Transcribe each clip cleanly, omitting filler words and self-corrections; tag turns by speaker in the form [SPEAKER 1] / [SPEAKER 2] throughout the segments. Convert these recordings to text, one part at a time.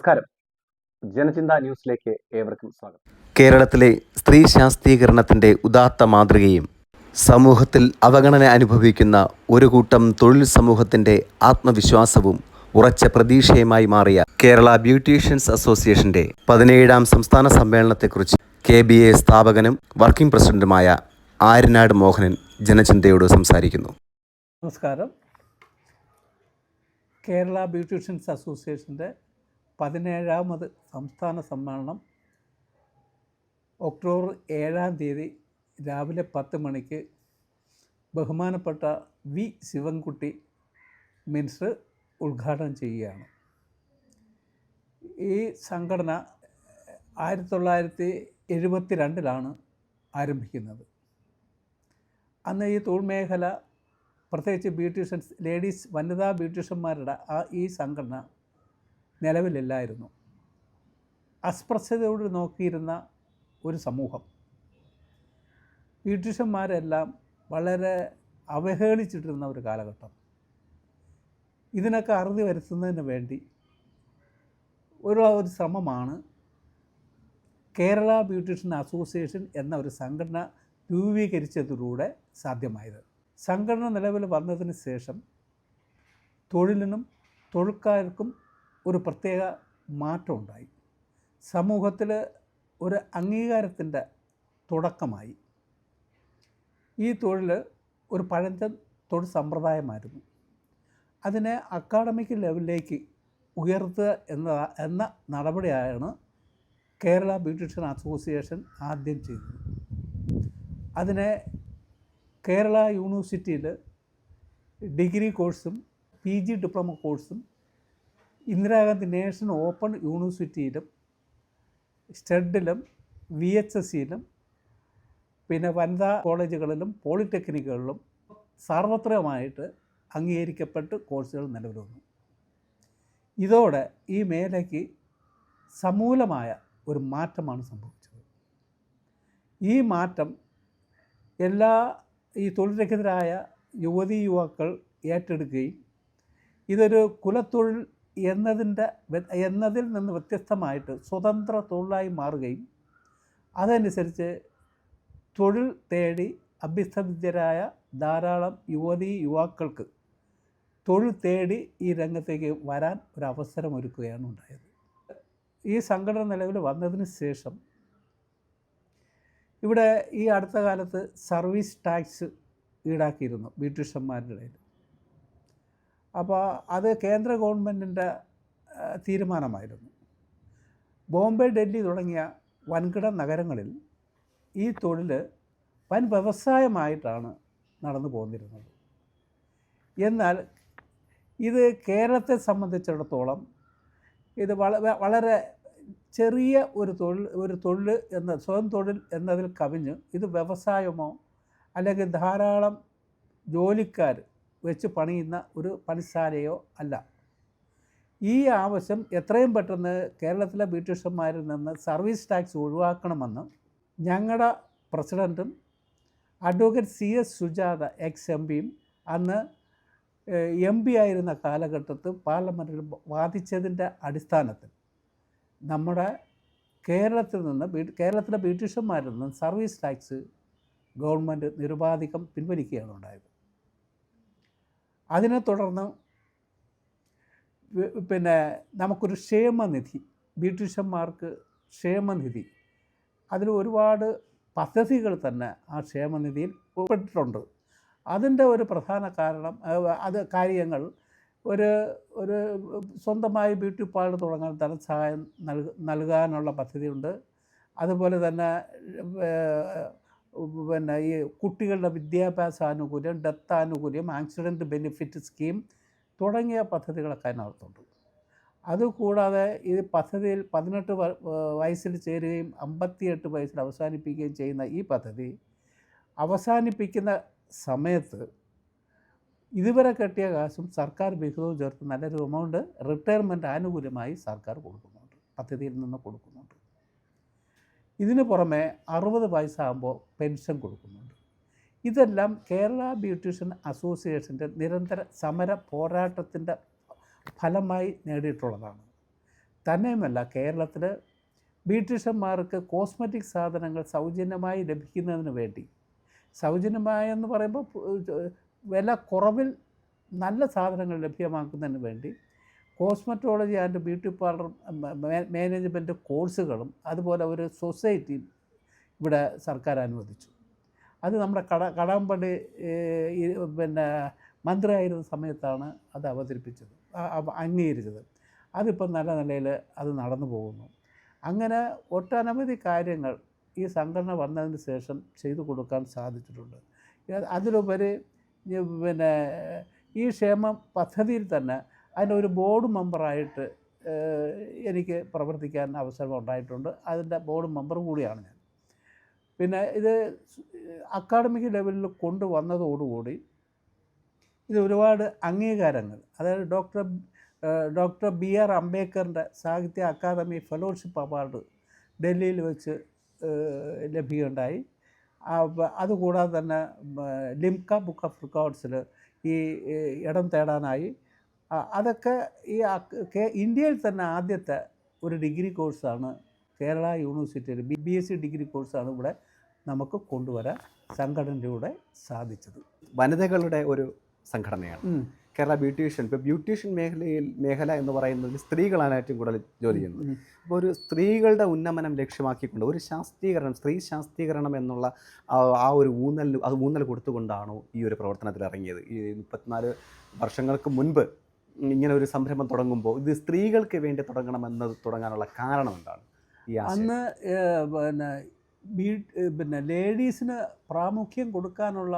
[SPEAKER 1] നമസ്കാരം. ജനചിന്ത ന്യൂസിലേക്ക് ഏവർക്കും സ്വാഗതം.
[SPEAKER 2] കേരളത്തിലെ സ്ത്രീ ശാക്തീകരണത്തിൻ്റെ ഉദാത്ത മാതൃകയും സമൂഹത്തിൽ അവഗണന അനുഭവിക്കുന്ന ഒരു കൂട്ടം തൊഴിൽ സമൂഹത്തിൻ്റെ ആത്മവിശ്വാസവും ഉറച്ച പ്രതീക്ഷയുമായി മാറിയ കേരള ബ്യൂട്ടീഷ്യൻസ് അസോസിയേഷൻ്റെ 17ാം സംസ്ഥാന സമ്മേളനത്തെക്കുറിച്ച് KBA സ്ഥാപകനും വർക്കിംഗ് പ്രസിഡന്റുമായ ആര്യനാട് മോഹനൻ ജനചിന്തയോട് സംസാരിക്കുന്നു.
[SPEAKER 3] നമസ്കാരം. കേരള ബ്യൂട്ടീഷ്യൻസ് അസോസിയേഷൻ്റെ 17ാമത് സംസ്ഥാന സമ്മേളനം ഒക്ടോബർ 7-ാം തീയതി രാവിലെ 10 മണിക്ക് ബഹുമാനപ്പെട്ട വി ശിവൻകുട്ടി മിനിസ്റ്റർ ഉദ്ഘാടനം ചെയ്യുകയാണ്. ഈ സംഘടന 1972 ആരംഭിക്കുന്നത്. അന്ന് ഈ തൊഴിൽ മേഖല, പ്രത്യേകിച്ച് ബ്യൂട്ടീഷ്യൻസ്, ലേഡീസ്, വനിതാ ബ്യൂട്ടീഷ്യന്മാരുടെ ഈ സംഘടന നിലവിലില്ലായിരുന്നു. അസ്പൃശ്യതയോട് നോക്കിയിരുന്ന ഒരു സമൂഹം. ബ്യൂട്ടീഷ്യന്മാരെല്ലാം വളരെ അവഹേളിച്ചിട്ടിരുന്ന ഒരു കാലഘട്ടം. ഇതിനൊക്കെ അറുതി വരുത്തുന്നതിന് വേണ്ടി ഒരു ശ്രമമാണ് കേരള ബ്യൂട്ടീഷ്യൻ അസോസിയേഷൻ എന്ന ഒരു സംഘടന രൂപീകരിച്ചതിലൂടെ സാധ്യമായത്. സംഘടന നിലവിൽ വന്നതിന് ശേഷം തൊഴിലിനും തൊഴിൽക്കാർക്കും ഒരു പ്രത്യേക മാറ്റമുണ്ടായി. സമൂഹത്തിൽ ഒരു അംഗീകാരത്തിൻ്റെ തുടക്കമായി. ഈ തൊഴിൽ ഒരു പഴഞ്ചൻ തൊഴിൽ സമ്പ്രദായമായിരുന്നു. അതിനെ അക്കാഡമിക് ലെവലിലേക്ക് ഉയർത്തുക എന്ന നടപടിയാണ് കേരള ബ്യൂട്ടീഷ്യൻ അസോസിയേഷൻ ആദ്യം ചെയ്തത്. അതിനെ കേരള യൂണിവേഴ്സിറ്റിയിൽ ഡിഗ്രി കോഴ്സും PG ഡിപ്ലോമ കോഴ്സും ഇന്ദിരാഗാന്ധി നാഷണൽ ഓപ്പൺ യൂണിവേഴ്സിറ്റിയിലും സ്റ്റഡിലും VHSCയിലും പിന്നെ വനിതാ കോളേജുകളിലും പോളിടെക്നിക്കുകളിലും സാർവത്രികമായിട്ട് അംഗീകരിക്കപ്പെട്ട് കോഴ്സുകൾ നിലവിൽ വന്നു. ഇതോടെ ഈ മേഖലയ്ക്ക് സമൂലമായ ഒരു മാറ്റമാണ് സംഭവിച്ചത്. ഈ മാറ്റം എല്ലാ ഈ തൊഴിൽരഹിതരായ യുവതീ യുവാക്കൾ ഏറ്റെടുക്കുകയും ഇതൊരു കുലത്തൊഴിൽ എന്നതിൽ നിന്ന് വ്യത്യസ്തമായിട്ട് സ്വതന്ത്ര തൊഴിലായി മാറുകയും അതനുസരിച്ച് തൊഴിൽ തേടി അഭ്യസ്തവിദ്യരായ ധാരാളം യുവതീ യുവാക്കൾക്ക് തൊഴിൽ തേടി ഈ രംഗത്തേക്ക് വരാൻ ഒരവസരമൊരുക്കുകയാണ് ഉണ്ടായത്. ഈ സംഘടന നിലവിൽ വന്നതിന് ശേഷം ഇവിടെ ഈ അടുത്ത കാലത്ത് സർവീസ് ടാക്സ് ഈടാക്കിയിരുന്നു ബ്യൂട്ടീഷ്യന്മാരുടെ ഇടയിൽ. അപ്പോൾ അത് കേന്ദ്ര ഗവൺമെൻറ്റിൻ്റെ തീരുമാനമായിരുന്നു. ബോംബെ, ഡൽഹി തുടങ്ങിയ വൻകിട നഗരങ്ങളിൽ ഈ തൊഴിൽ വൻ വ്യവസായമായിട്ടാണ് നടന്നു പോന്നിരുന്നത്. എന്നാൽ ഇത് കേരളത്തെ സംബന്ധിച്ചിടത്തോളം ഇത് വളരെ ചെറിയ ഒരു തൊഴിൽ സ്വയം തൊഴിൽ എന്നതിൽ കവിഞ്ഞ് ഇത് വ്യവസായമോ അല്ലെങ്കിൽ ധാരാളം ജോലിക്കാർ വെച്ച് പണിയുന്ന ഒരു പണിശാലയോ അല്ല. ഈ ആവശ്യം എത്രയും പെട്ടെന്ന് കേരളത്തിലെ ബ്യൂട്ടീഷ്യന്മാരിൽ നിന്ന് സർവീസ് ടാക്സ് ഒഴിവാക്കണമെന്ന് ഞങ്ങളുടെ പ്രസിഡൻറ്റും അഡ്വക്കേറ്റ് CS സുജാത ex-MPയും അന്ന് MP ആയിരുന്ന കാലഘട്ടത്തിൽ പാർലമെൻറ്റിൽ വാദിച്ചതിൻ്റെ അടിസ്ഥാനത്തിൽ നമ്മുടെ കേരളത്തിലെ ബ്യൂട്ടീഷ്യന്മാരിൽ നിന്ന് സർവീസ് ടാക്സ് ഗവൺമെൻറ് നിരുപാധികം പിൻവലിക്കുകയാണ് ഉണ്ടായത്. അതിനെ തുടർന്ന് പിന്നെ നമുക്കൊരു ക്ഷേമനിധി, ബ്യൂട്ടീഷ്യന്മാർക്ക് ക്ഷേമനിധി, അതിൽ ഒരുപാട് പദ്ധതികൾ തന്നെ ആ ക്ഷേമനിധിയിൽ ഉൾപ്പെട്ടിട്ടുണ്ട്. അതിൻ്റെ ഒരു പ്രധാന കാര്യങ്ങൾ ഒരു സ്വന്തമായി ബ്യൂട്ടി പാർലർ തുടങ്ങാൻ ധനസഹായം നൽകാനുള്ള പദ്ധതിയുണ്ട്. അതുപോലെ തന്നെ പിന്നെ ഈ കുട്ടികളുടെ വിദ്യാഭ്യാസ ആനുകൂല്യം, ഡെത്ത് ആനുകൂല്യം, ആക്സിഡൻറ്റ് ബെനിഫിറ്റ് സ്കീം തുടങ്ങിയ പദ്ധതികളൊക്കെ അതിനകത്തുണ്ട്. അതുകൂടാതെ ഈ പദ്ധതിയിൽ 18 വയസ്സിൽ ചേരുകയും 58 വയസ്സിൽ അവസാനിപ്പിക്കുകയും ചെയ്യുന്ന ഈ പദ്ധതി അവസാനിപ്പിക്കുന്ന സമയത്ത് ഇതുവരെ കെട്ടിയ കാശും സർക്കാർ വിഹിതവും ചേർത്ത് നല്ലൊരു എമൗണ്ട് റിട്ടയർമെൻറ്റ് ആനുകൂല്യമായി സർക്കാർ കൊടുക്കുന്നുണ്ട്, പദ്ധതിയിൽ നിന്ന് കൊടുക്കുന്നുണ്ട്. ഇതിന് പുറമെ 60 വയസ്സാകുമ്പോൾ പെൻഷൻ കൊടുക്കുന്നുണ്ട്. ഇതെല്ലാം കേരള ബ്യൂട്ടീഷ്യൻ അസോസിയേഷൻ്റെ നിരന്തര സമര പോരാട്ടത്തിൻ്റെ ഫലമായി നേടിയിട്ടുള്ളതാണ്. തന്നെയുമല്ല കേരളത്തിൽ ബ്യൂട്ടീഷ്യന്മാർക്ക് കോസ്മെറ്റിക് സാധനങ്ങൾ സൗജന്യമായി ലഭിക്കുന്നതിന് വേണ്ടി, സൗജന്യമായെന്ന് പറയുമ്പോൾ വില കുറവിൽ നല്ല സാധനങ്ങൾ ലഭ്യമാക്കുന്നതിന് വേണ്ടി cosmetology and beauty parlour management കോഴ്സുകളും അതുപോലെ ഒരു സൊസൈറ്റിയും ഇവിടെ സർക്കാർ അനുവദിച്ചു. അത് നമ്മുടെ കടകംപള്ളി പിന്നെ മന്ത്രിയായിരുന്ന സമയത്താണ് അത് അവതരിപ്പിച്ചത്, അംഗീകരിച്ചത്. അതിപ്പം നല്ല നിലയിൽ അത് നടന്നു പോകുന്നു. അങ്ങനെ ഒട്ടനവധി കാര്യങ്ങൾ ഈ സംഘടന വന്നതിന് ശേഷം ചെയ്തു കൊടുക്കാൻ സാധിച്ചിട്ടുണ്ട്. അതിലുപരി പിന്നെ ഈ ക്ഷേമ പദ്ധതിയിൽ തന്നെ അതിനൊരു ബോർഡ് മെമ്പറായിട്ട് എനിക്ക് പ്രവർത്തിക്കാൻ അവസരം ഉണ്ടായിട്ടുണ്ട്. അതിൻ്റെ ബോർഡ് മെമ്പർ കൂടിയാണ് ഞാൻ. പിന്നെ ഇത് അക്കാഡമിക് ലെവലിൽ കൊണ്ടുവന്നതോടുകൂടി ഇത് ഒരുപാട് അംഗീകാരങ്ങൾ, അതായത് ഡോക്ടർ BR അംബേദ്കറിൻ്റെ സാഹിത്യ അക്കാദമി ഫെലോഷിപ്പ് അവാർഡ് ഡൽഹിയിൽ വെച്ച് ലഭിക്കുകയുണ്ടായി. അതുകൂടാതെ തന്നെ ലിംക ബുക്ക് ഓഫ് റെക്കോർഡ്സിൽ ഈ ഇടം തേടാനായി. അതൊക്കെ ഈ ഇന്ത്യയിൽ തന്നെ ആദ്യത്തെ ഒരു ഡിഗ്രി കോഴ്സാണ് കേരള യൂണിവേഴ്സിറ്റിയിൽ BSc ഡിഗ്രി കോഴ്സാണ് ഇവിടെ നമുക്ക് കൊണ്ടുവരാൻ സംഘടനയിലൂടെ സാധിച്ചത്.
[SPEAKER 1] വനിതകളുടെ ഒരു സംഘടനയാണ് കേരള ബ്യൂട്ടീഷ്യൻ. ഇപ്പോൾ ബ്യൂട്ടീഷ്യൻ മേഖല എന്ന് പറയുന്നത് സ്ത്രീകളാണ് ഏറ്റവും കൂടുതൽ ജോലി ചെയ്യുന്നത്. അപ്പോൾ ഒരു സ്ത്രീകളുടെ ഉന്നമനം ലക്ഷ്യമാക്കിക്കൊണ്ട് ഒരു ശാസ്ത്രീകരണം, സ്ത്രീ ശാസ്ത്രീകരണം എന്നുള്ള ആ ഒരു ഊന്നൽ കൊടുത്തുകൊണ്ടാണോ ഈ ഒരു പ്രവർത്തനത്തിൽ ഇറങ്ങിയത്? ഈ 34 വർഷങ്ങൾക്ക് മുൻപ് ഇങ്ങനെ ഒരു സംരംഭം തുടങ്ങുമ്പോൾ ഇത് സ്ത്രീകൾക്ക് വേണ്ടി തുടങ്ങാനുള്ള കാരണം എന്താണ്?
[SPEAKER 3] അന്ന് പിന്നെ ലേഡീസിന് പ്രാമുഖ്യം കൊടുക്കാനുള്ള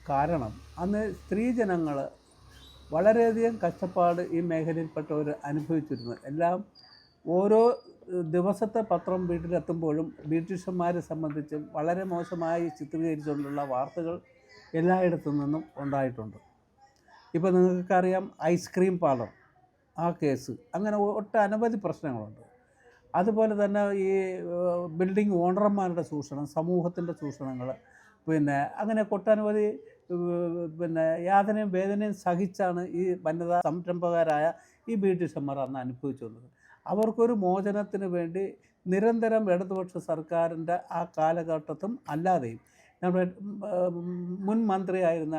[SPEAKER 3] കാരണം അന്ന് സ്ത്രീജനങ്ങൾ വളരെയധികം കഷ്ടപ്പാട് ഈ മേഖലയിൽപ്പെട്ടവർ അനുഭവിച്ചിരുന്നു. എല്ലാം ഓരോ ദിവസത്തെ പത്രം വീട്ടിലെത്തുമ്പോഴും ബ്യൂട്ടീഷ്യന്മാരെ സംബന്ധിച്ച് വളരെ മോശമായി ചിത്രീകരിച്ചുകൊണ്ടുള്ള വാർത്തകൾ എല്ലായിടത്തു നിന്നും ഉണ്ടായിട്ടുണ്ട്. ഇപ്പോൾ നിങ്ങൾക്കറിയാം ഐസ്ക്രീം പാർലർ ആ കേസ്, അങ്ങനെ ഒട്ടനവധി പ്രശ്നങ്ങളുണ്ട്. അതുപോലെ തന്നെ ഈ ബിൽഡിംഗ് ഓണർമാരുടെ ചൂഷണം, സമൂഹത്തിൻ്റെ ചൂഷണങ്ങൾ, പിന്നെ അങ്ങനെ ഒട്ടനവധി പിന്നെ യാതനയും വേദനയും സഹിച്ചാണ് ഈ വനിതാ സംരംഭകരായ ഈ ബ്യൂട്ടീഷ്യന്മാർ അന്ന് അനുഭവിച്ചു വന്നത്. അവർക്കൊരു മോചനത്തിന് വേണ്ടി നിരന്തരം ഇടതുപക്ഷ സർക്കാരിൻ്റെ ആ കാലഘട്ടത്തും അല്ലാതെയും നമ്മുടെ മുൻ മന്ത്രിയായിരുന്ന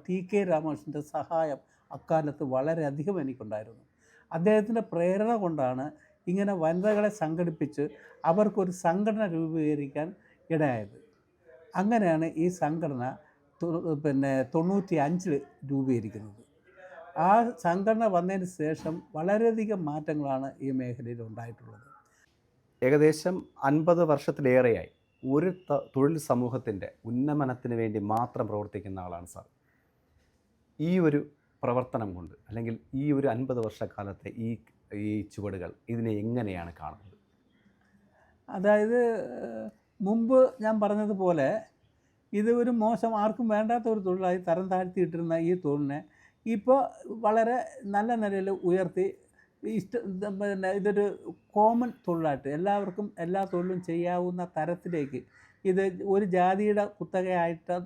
[SPEAKER 3] TK രാമകൃഷ്ണൻ്റെ സഹായം അക്കാലത്ത് വളരെയധികം എനിക്കുണ്ടായിരുന്നു. അദ്ദേഹത്തിൻ്റെ പ്രേരണ കൊണ്ടാണ് ഇങ്ങനെ വനിതകളെ സംഘടിപ്പിച്ച് അവർക്കൊരു സംഘടന രൂപീകരിക്കാൻ ഇടയായത്. അങ്ങനെയാണ് ഈ സംഘടന പിന്നെ 95 രൂപീകരിക്കുന്നത്. ആ സംഘടന വന്നതിന് ശേഷം വളരെയധികം മാറ്റങ്ങളാണ് ഈ മേഖലയിൽ ഉണ്ടായിട്ടുള്ളത്.
[SPEAKER 1] ഏകദേശം 50 വർഷത്തിലേറെയായി ഒരു തൊഴിൽ സമൂഹത്തിൻ്റെ ഉന്നമനത്തിന് വേണ്ടി മാത്രം പ്രവർത്തിക്കുന്ന ആളാണ് സാർ. ഈ ഒരു പ്രവർത്തനം കൊണ്ട് അല്ലെങ്കിൽ ഈ ഒരു 50 വർഷക്കാലത്തെ ഈ ചുവടുകൾ ഇതിനെ എങ്ങനെയാണ് കാണുന്നത്?
[SPEAKER 3] അതായത് മുമ്പ് ഞാൻ പറഞ്ഞതുപോലെ ഇത് ഒരു മോശം, ആർക്കും വേണ്ടാത്ത ഒരു തൊഴിലായി തരം താഴ്ത്തിയിട്ടിരുന്ന ഈ തൊഴിലിനെ ഇപ്പോൾ വളരെ നല്ല നിലയിൽ ഉയർത്തി പിന്നെ ഇതൊരു കോമൺ തൊഴിലായിട്ട് എല്ലാവർക്കും എല്ലാ തൊഴിലും ചെയ്യാവുന്ന തരത്തിലേക്ക്, ഇത് ഒരു ജാതിയുടെ കുത്തകയായിട്ട്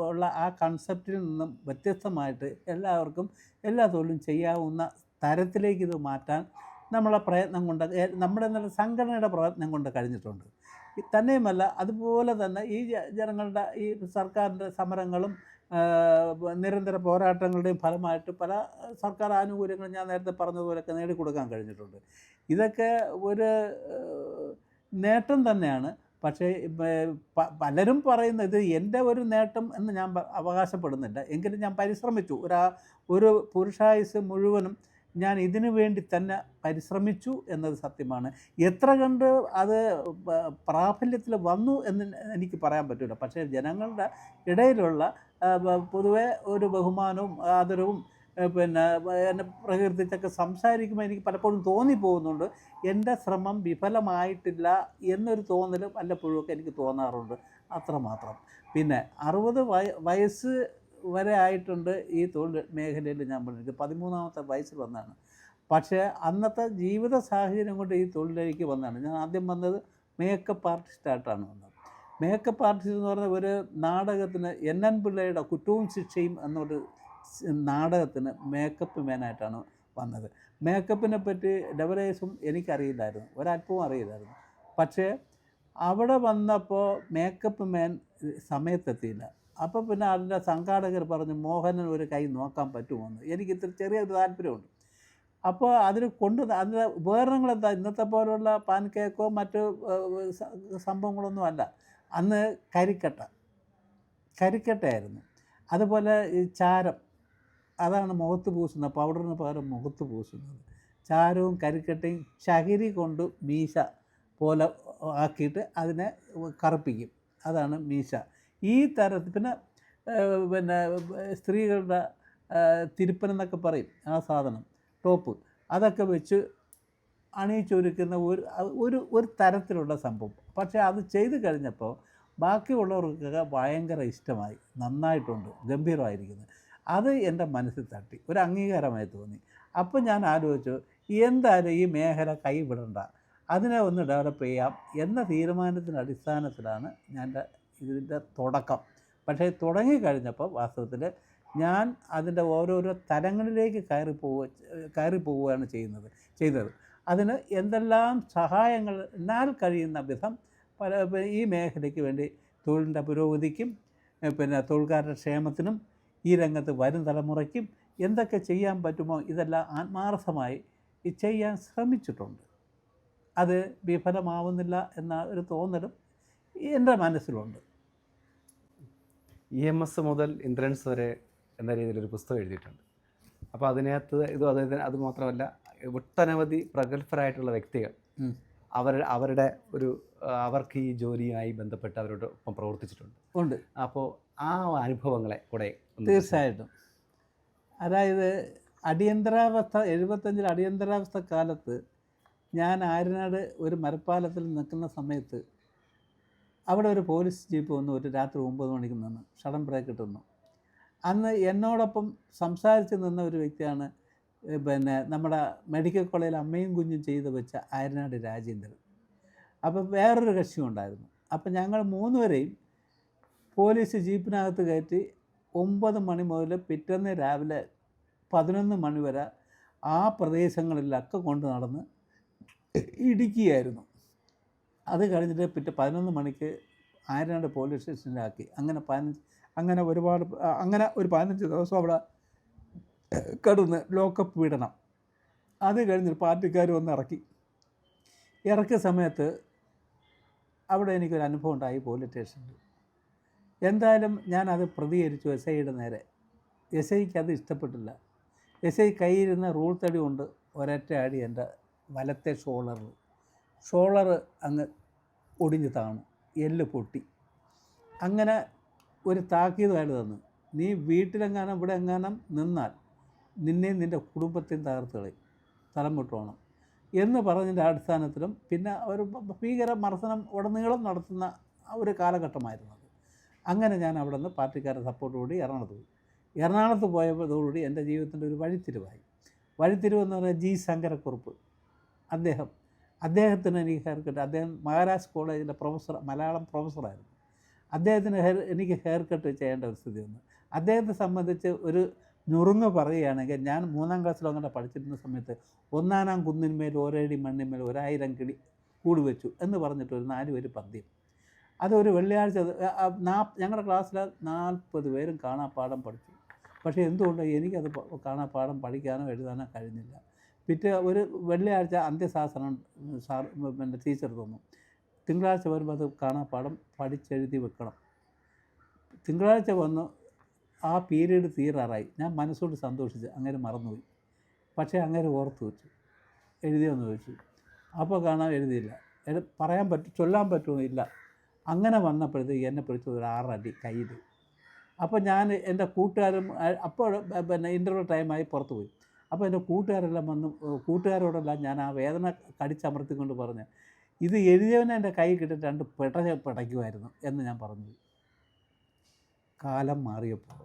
[SPEAKER 3] ഉള്ള ആ കൺസെപ്റ്റിൽ നിന്നും വ്യത്യസ്തമായിട്ട് എല്ലാവർക്കും എല്ലാ തൊഴിലും ചെയ്യാവുന്ന തരത്തിലേക്ക് ഇത് മാറ്റാൻ നമ്മളെ പ്രയത്നം കൊണ്ട്, നമ്മുടെ സംഘടനയുടെ പ്രയത്നം കൊണ്ട് കഴിഞ്ഞിട്ടുണ്ട്. തന്നെയുമല്ല, അതുപോലെ തന്നെ ഈ ജനങ്ങളുടെ ഈ സർക്കാരിൻ്റെ സമരങ്ങളും നിരന്തര പോരാട്ടങ്ങളുടെയും ഫലമായിട്ട് പല സർക്കാർ ആനുകൂല്യങ്ങളും ഞാൻ നേരത്തെ പറഞ്ഞതുപോലെയൊക്കെ നേടിക്കൊടുക്കാൻ കഴിഞ്ഞിട്ടുണ്ട്. ഇതൊക്കെ ഒരു നേട്ടം തന്നെയാണ്. പക്ഷേ പലരും പറയുന്നത് ഇത് എൻ്റെ ഒരു നേട്ടം എന്ന് ഞാൻ അവകാശപ്പെടുന്നില്ല. എങ്കിലും ഞാൻ പരിശ്രമിച്ചു. ഒരു പുരുഷായുസ് മുഴുവനും ഞാൻ ഇതിനു വേണ്ടി തന്നെ പരിശ്രമിച്ചു എന്നത് സത്യമാണ്. എത്ര കണ്ട് അത് പ്രാബല്യത്തിൽ വന്നു എന്ന് എനിക്ക് പറയാൻ പറ്റില്ല. പക്ഷേ ജനങ്ങളുടെ ഇടയിലുള്ള പൊതുവെ ഒരു ബഹുമാനവും ആദരവും പിന്നെ എന്നെ പ്രകീർത്തിച്ചൊക്കെ സംസാരിക്കുമ്പോൾ എനിക്ക് പലപ്പോഴും തോന്നിപ്പോകുന്നുണ്ട് എൻ്റെ ശ്രമം വിഫലമായിട്ടില്ല എന്നൊരു തോന്നൽ വല്ലപ്പോഴുമൊക്കെ എനിക്ക് തോന്നാറുണ്ട്. അത്രമാത്രം. പിന്നെ 60 വയസ്സ് വരെ ആയിട്ടുണ്ട് ഈ തൊഴിൽ മേഖലയിൽ. ഞാൻ പറഞ്ഞത് 13ാമത്തെ വയസ്സിൽ വന്നതാണ്. പക്ഷേ അന്നത്തെ ജീവിത സാഹചര്യം കൊണ്ട് ഈ തൊഴിലിലേക്ക് വന്നതാണ്. ഞാൻ ആദ്യം വന്നത് മേക്കപ്പ് ആർട്ടിസ്റ്റായിട്ടാണ് വന്നത്. മേക്കപ്പ് ആർട്ടിസ്റ്റ് എന്ന് പറഞ്ഞ ഒരു നാടകത്തിന് NN പിള്ളയുടെ കുറ്റവും ശിക്ഷയും എന്നൊരു നാടകത്തിന് മേക്കപ്പ് മാനായിട്ടാണ് വന്നത്. മേക്കപ്പിനെ പറ്റി ഡെവലേഴ്സും എനിക്കറിയില്ലായിരുന്നു, ഒരല്പവും അറിയില്ലായിരുന്നു. പക്ഷേ അവിടെ വന്നപ്പോൾ മേക്കപ്പ് മാൻ സമയത്തെത്തിയില്ല. അപ്പോൾ പിന്നെ അതിൻ്റെ സംഘാടകർ പറഞ്ഞു മോഹനൻ ഒരു കൈ നോക്കാൻ പറ്റുമോയെന്ന്. എനിക്ക് ഇത്ര ചെറിയൊരു താല്പര്യമുണ്ട്. അപ്പോൾ അതിന് അതിൻ്റെ ഉപകരണങ്ങളെന്താ, ഇന്നത്തെ പോലുള്ള പാൻ കേക്കോ മറ്റ് സംഭവങ്ങളൊന്നും അല്ല. അന്ന് കരിക്കട്ടയായിരുന്നു. അതുപോലെ ഈ ചാരം, അതാണ് മുഖത്ത് പൂശുന്നത്, പൗഡറിന് പകരം മുഖത്ത് പൂശുന്നത്. ചാരവും കരിക്കട്ടയും ചകിരി കൊണ്ട് മീശ പോലെ ആക്കിയിട്ട് അതിനെ കറുപ്പിക്കും, അതാണ് മീശ. ഈ തരത്തിൽ പിന്നെ സ്ത്രീകളുടെ തിരുപ്പനെന്നൊക്കെ പറയും ആ സാധനം, ടോപ്പ്, അതൊക്കെ വെച്ച് അണിയിച്ചൊരുക്കുന്ന ഒരു തരത്തിലുള്ള സംഭവം. പക്ഷേ അത് ചെയ്ത് കഴിഞ്ഞപ്പോൾ ബാക്കിയുള്ളവർക്കൊക്കെ ഭയങ്കര ഇഷ്ടമായി, നന്നായിട്ടുണ്ട്, ഗംഭീരമായിരിക്കുന്നത്. അത് എൻ്റെ മനസ്സിൽ തട്ടി, ഒരു അംഗീകാരമായി തോന്നി. അപ്പോൾ ഞാൻ ആലോചിച്ചു, എന്തായാലും ഈ മേഖല കൈവിടണ്ട, അതിനെ ഒന്ന് ഡെവലപ്പ് ചെയ്യാം എന്ന തീരുമാനത്തിൻ്റെ അടിസ്ഥാനത്തിലാണ് ഞാൻ ഇതിൻ്റെ തുടക്കം. പക്ഷേ തുടങ്ങിക്കഴിഞ്ഞപ്പോൾ വാസ്തവത്തിൽ ഞാൻ അതിൻ്റെ ഓരോരോ തലങ്ങളിലേക്ക് കയറി പോവുകയാണ് ചെയ്തത്. അതിന് എന്തെല്ലാം സഹായങ്ങൾ എന്നാൽ കഴിയുന്ന വിധം ഈ മേഖലയ്ക്ക് വേണ്ടി തൊഴിലിൻ്റെ പുരോഗതിക്കും പിന്നെ തൊഴിൽക്കാരുടെ ക്ഷേമത്തിനും ഈ രംഗത്ത് വരും തലമുറയ്ക്കും എന്തൊക്കെ ചെയ്യാൻ പറ്റുമോ ഇതെല്ലാം ആത്മാർത്ഥമായി ചെയ്യാൻ ശ്രമിച്ചിട്ടുണ്ട്. അത് വിഫലമാവുന്നില്ല എന്ന ഒരു തോന്നലും എൻ്റെ മനസ്സിലുണ്ട്.
[SPEAKER 1] EMS മുതൽ ഇന്ദ്രൻസ് വരെ എന്ന രീതിയിലൊരു പുസ്തകം എഴുതിയിട്ടുണ്ട്. അപ്പോൾ അതിനകത്ത് അത് മാത്രമല്ല, ഒട്ടനവധി പ്രഗത്ഭരായിട്ടുള്ള വ്യക്തികൾ അവരുടെ അവർക്ക് ഈ ജോലിയുമായി ബന്ധപ്പെട്ട് അവരോടൊപ്പം പ്രവർത്തിച്ചിട്ടുണ്ട്. അപ്പോൾ ആ അനുഭവങ്ങളെ കൂടെ
[SPEAKER 3] തീർച്ചയായിട്ടും. അതായത് 75 അടിയന്തരാവസ്ഥ കാലത്ത് ഞാൻ ആര്യനാട് ഒരു മരപ്പാലത്തിൽ നിൽക്കുന്ന സമയത്ത് അവിടെ ഒരു പോലീസ് ജീപ്പ് വന്നു, ഒരു രാത്രി 9 മണിക്ക് നിന്ന് സഡൻ ബ്രേക്ക് ഇട്ടുന്നു. അന്ന് എന്നോടൊപ്പം സംസാരിച്ച് നിന്ന ഒരു വ്യക്തിയാണ് പിന്നെ നമ്മുടെ മെഡിക്കൽ കോളേജിൽ അമ്മയും കുഞ്ഞും ചെയ്ത് വെച്ച ആര്യനാട് രാജേന്ദ്രൻ. അപ്പോൾ വേറൊരു കക്ഷിയും ഉണ്ടായിരുന്നു. അപ്പോൾ ഞങ്ങൾ 3 പേരെയും പോലീസ് ജീപ്പിനകത്ത് കയറ്റി 9 മണി മുതൽ പിറ്റേന്ന് രാവിലെ 11 മണി വരെ ആ പ്രദേശങ്ങളിലൊക്കെ കൊണ്ട് നടന്ന് ഇടിക്കുകയായിരുന്നു. അത് കഴിഞ്ഞിട്ട് 11 മണിക്ക് ആര്യനാട് പോലീസ് സ്റ്റേഷനിലാക്കി. അങ്ങനെ ഒരു 15 ദിവസം അവിടെ കിടന്ന് ലോക്കപ്പ് വിടണം. അത് കഴിഞ്ഞിട്ട് പാർട്ടിക്കാർ വന്ന് ഇറക്കിയ സമയത്ത് അവിടെ എനിക്കൊരു അനുഭവം ഉണ്ടായി പോലീസ് സ്റ്റേഷനിൽ. എന്തായാലും ഞാനത് പ്രതികരിച്ചു SIയുടെ നേരെ. SIക്ക് അത് ഇഷ്ടപ്പെട്ടില്ല. SI കയ്യിരുന്ന റൂൾ തടി കൊണ്ട് ഒരൊറ്റ അടി എൻ്റെ വലത്തെ ഷോളർ അങ്ങ് ഒടിഞ്ഞ് താണു, എല്ല് പൊട്ടി. അങ്ങനെ ഒരു താക്കീതായിട്ട് തന്നു, നീ വീട്ടിലെങ്ങാനും ഇവിടെ എങ്ങാനും നിന്നാൽ നിന്നെയും നിൻ്റെ കുടുംബത്തെയും തകർത്ത് കളയും, സ്ഥലം വിട്ടോണം എന്ന് പറഞ്ഞതിൻ്റെ അടിസ്ഥാനത്തിലും പിന്നെ ഒരു ഭീകര മർദ്ദനം ഉടനീളം നടത്തുന്ന ഒരു കാലഘട്ടമായിരുന്നു അത്. അങ്ങനെ ഞാൻ അവിടെ നിന്ന് പാർട്ടിക്കാരുടെ സപ്പോർട്ടോടുകൂടി എറണാകുളത്ത് പോയതോടുകൂടി എൻ്റെ ജീവിതത്തിൻ്റെ ഒരു വഴിത്തിരിവെന്ന് പറഞ്ഞാൽ G. ശങ്കരക്കുറുപ്പ്, അദ്ദേഹത്തിന് എനിക്ക് ഹെയർ കട്ട്, അദ്ദേഹം മഹാരാജ് കോളേജിലെ മലയാളം പ്രൊഫസറായിരുന്നു. അദ്ദേഹത്തിന് എനിക്ക് ഹെയർ കട്ട് ചെയ്യേണ്ട ഒരു സ്ഥിതി വന്നു. അദ്ദേഹത്തെ സംബന്ധിച്ച് ഒരു നുറുങ്ങ് പറയുകയാണെങ്കിൽ, ഞാൻ 3ാം ക്ലാസ്സിലോ അങ്ങനെ പഠിച്ചിരുന്ന സമയത്ത് 1-ാം കുന്നിന്മേൽ ഒരടി മണ്ണിന്മേൽ 1000 കിളി കൂടി വെച്ചു എന്ന് പറഞ്ഞിട്ട് ഒരു 4 വരി പദ്യം. അതൊരു വെള്ളിയാഴ്ച ഞങ്ങളുടെ ക്ലാസ്സിൽ 40 പേരും കാണാപ്പാഠം പഠിച്ചു. പക്ഷേ എന്തുകൊണ്ട് എനിക്കത് കാണാപ്പാഠം പഠിക്കാനോ എഴുതാനോ കഴിഞ്ഞില്ല. പിറ്റേ ഒരു വെള്ളിയാഴ്ച അന്ത്യശാസനം പിന്നെ ടീച്ചർ തന്നു, തിങ്കളാഴ്ച വരുമ്പോൾ അത് കാണാപ്പാഠം പഠിച്ചെഴുതി വെക്കണം. തിങ്കളാഴ്ച വന്നു, ആ പീരീഡ് തീരാറായി. ഞാൻ മനസ്സോട് സന്തോഷിച്ച് അങ്ങനെ മറന്നുപോയി. പക്ഷേ അങ്ങനെ ഓർത്ത് വെച്ചു, എഴുതിയെന്ന് ചോദിച്ചു. അപ്പോൾ കാണാൻ എഴുതിയില്ല, ചൊല്ലാൻ പറ്റുമോ ഇല്ല. അങ്ങനെ വന്നപ്പോഴത്തേക്ക് എന്നെ പിടിച്ചത് ഒരു 6 അടി കയ്യിൽ. അപ്പോൾ ഞാൻ എൻ്റെ കൂട്ടുകാരും അപ്പോൾ പിന്നെ ഇൻ്റർവ്യൂ ടൈമായി പുറത്ത് പോയി. അപ്പോൾ എൻ്റെ കൂട്ടുകാരോടെല്ലാം ഞാൻ ആ വേദന കടിച്ചമർത്തിക്കൊണ്ട് പറഞ്ഞ്, ഇത് എഴുതിയവനെ എൻ്റെ കൈ കിട്ടിയിട്ട് 2 പിടയ്ക്കുമായിരുന്നു എന്ന് ഞാൻ പറഞ്ഞു. കാലം മാറിയപ്പോൾ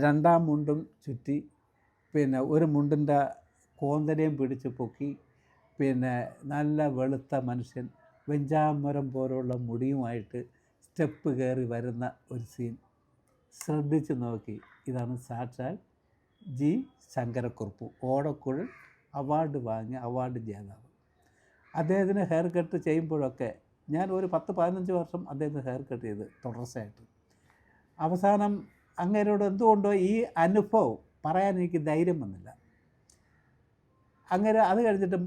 [SPEAKER 3] രണ്ടാം മുണ്ടും ചുറ്റി, പിന്നെ ഒരു മുണ്ടിൻ്റെ കോന്തലയും പിടിച്ച് പൊക്കി, പിന്നെ നല്ല വെളുത്ത മനുഷ്യൻ വെഞ്ചാമരം പോലുള്ള മുടിയുമായിട്ട് സ്റ്റെപ്പ് കയറി വരുന്ന ഒരു സീൻ ശ്രദ്ധിച്ച് നോക്കി. ഇതാണ് സാക്ഷാൽ ജി ശങ്കരക്കുറുപ്പ്, ഓടക്കുഴൽ അവാർഡ് വാങ്ങിയ അവാർഡ് ജേതാവ്. അദ്ദേഹത്തിന് ഹെയർ കട്ട് ചെയ്യുമ്പോഴൊക്കെ ഞാൻ ഒരു 10-15 വർഷം അദ്ദേഹത്തിന് ഹെയർ കട്ട് ചെയ്ത് തുടർച്ചയായിട്ട്. അവസാനം അങ്ങേരോട് എന്തുകൊണ്ടോ ഈ അനുഭവം പറയാൻ എനിക്ക് ധൈര്യം വന്നില്ല. അങ്ങനെ അത് കഴിഞ്ഞിട്ട്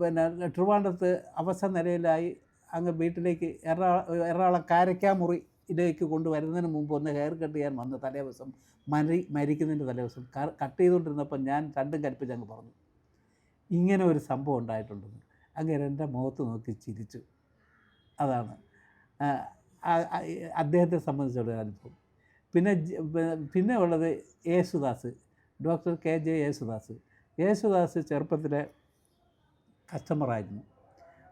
[SPEAKER 3] പിന്നെ ട്രിവാൻഡ്രത്ത് അവസാന നിലയിലായി അങ്ങ് വീട്ടിലേക്ക് എറണാകുളം കാരക്കാമുറിയിലേക്ക് കൊണ്ടുവരുന്നതിന് മുമ്പ് ഒന്ന് ഹെയർ കട്ട് ചെയ്യാൻ വന്ന് തലേ ദിവസം മരിക്കുന്നതിൻ്റെ തലേ ദിവസം കട്ട് ചെയ്തുകൊണ്ടിരുന്നപ്പോൾ ഞാൻ രണ്ടും കൽപ്പിച്ച് അങ്ങ് പറഞ്ഞു, ഇങ്ങനെ ഒരു സംഭവം ഉണ്ടായിട്ടുണ്ടെന്ന്. അങ്ങനെ എൻ്റെ മുഖത്ത് നോക്കി ചിരിച്ചു. അതാണ് അദ്ദേഹത്തെ സംബന്ധിച്ചുള്ള അനുഭവം. പിന്നെ ഉള്ളത് യേശുദാസ്, ഡോക്ടർ KJ യേശുദാസ് ചെറുപ്പത്തിലെ കസ്റ്റമറായിരുന്നു.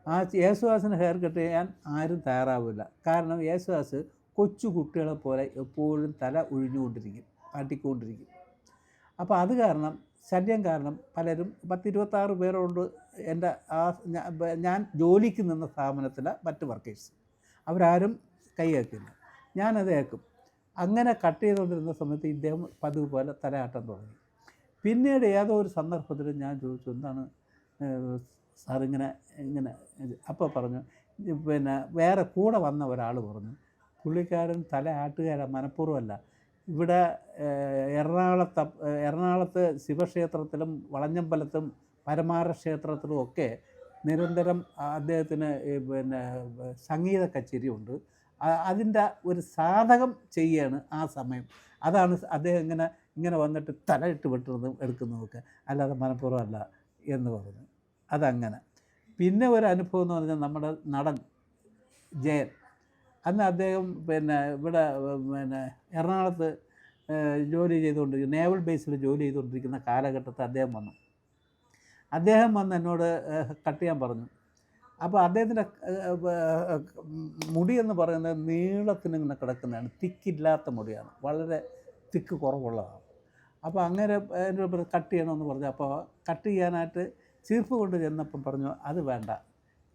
[SPEAKER 3] ആ യേശുദാസിന് ഹെയർ കട്ട് ചെയ്യാൻ ആരും തയ്യാറാവില്ല. കാരണം യേശുദാസ് കൊച്ചു കുട്ടികളെ പോലെ എപ്പോഴും തല ഒഴിഞ്ഞുകൊണ്ടിരിക്കും, ആട്ടിക്കൊണ്ടിരിക്കും. അപ്പോൾ അത് കാരണം ശല്യം കാരണം പലരും 10-26 പേരുണ്ട് എൻ്റെ ഞാൻ ജോലിക്ക് നിന്ന സ്ഥാപനത്തിലെ മറ്റ് വർക്കേഴ്സ്, അവരാരും കൈ ഏക്കില്ല, ഞാനത് ഏക്കും. അങ്ങനെ കട്ട് ചെയ്തുകൊണ്ടിരുന്ന സമയത്ത് ഇദ്ദേഹം പതിവ് പോലെ തലയാട്ടം തുടങ്ങി. പിന്നീട് ഏതോ ഒരു സന്ദർഭത്തിൽ ഞാൻ ചോദിച്ചു, എന്താണ് സാർ ഇങ്ങനെ അപ്പോൾ പറഞ്ഞു, പിന്നെ വേറെ കൂടെ വന്ന ഒരാൾ പറഞ്ഞു, പുള്ളിക്കാരൻ തലയാട്ടുകാരൻ മനഃപൂർവ്വമല്ല. ഇവിടെ എറണാകുളത്ത് ശിവക്ഷേത്രത്തിലും വളഞ്ഞമ്പലത്തും പരമാര ക്ഷേത്രത്തിലും ഒക്കെ നിരന്തരം അദ്ദേഹത്തിന് പിന്നെ സംഗീത കച്ചേരിയുണ്ട്. അതിൻ്റെ ഒരു സാധകം ചെയ്യുകയാണ് ആ സമയം. അതാണ് അദ്ദേഹം ഇങ്ങനെ വന്നിട്ട് തലയിട്ട് എടുക്കുന്നതൊക്കെ, അല്ലാതെ മനഃപൂർവ്വമല്ല എന്ന് പറഞ്ഞു. അതങ്ങനെ. പിന്നെ ഒരു അനുഭവം എന്ന് പറഞ്ഞാൽ നമ്മുടെ നടൻ ജയൻ, അന്ന് അദ്ദേഹം പിന്നെ ഇവിടെ പിന്നെ എറണാകുളത്ത് ജോലി ചെയ്തുകൊണ്ടിരിക്കുന്ന നേവൽ ബേസിൽ ജോലി ചെയ്തുകൊണ്ടിരിക്കുന്ന കാലഘട്ടത്തിൽ അദ്ദേഹം വന്ന് എന്നോട് കട്ട് ചെയ്യാൻ പറഞ്ഞു. അപ്പോൾ അദ്ദേഹത്തിൻ്റെ മുടി എന്ന് പറയുന്നത് നീളത്തിന് ഇങ്ങനെ കിടക്കുന്നതാണ്, തിക്കില്ലാത്ത മുടിയാണ്, വളരെ തിക്ക് കുറവുള്ളതാണ്. അപ്പോൾ അങ്ങനെ എന്നോട് കട്ട് ചെയ്യണമെന്ന് പറഞ്ഞു. അപ്പോൾ കട്ട് ചെയ്യാനായിട്ട് ചീർപ്പ് കൊണ്ട് ചെന്നപ്പം പറഞ്ഞു, അത് വേണ്ട,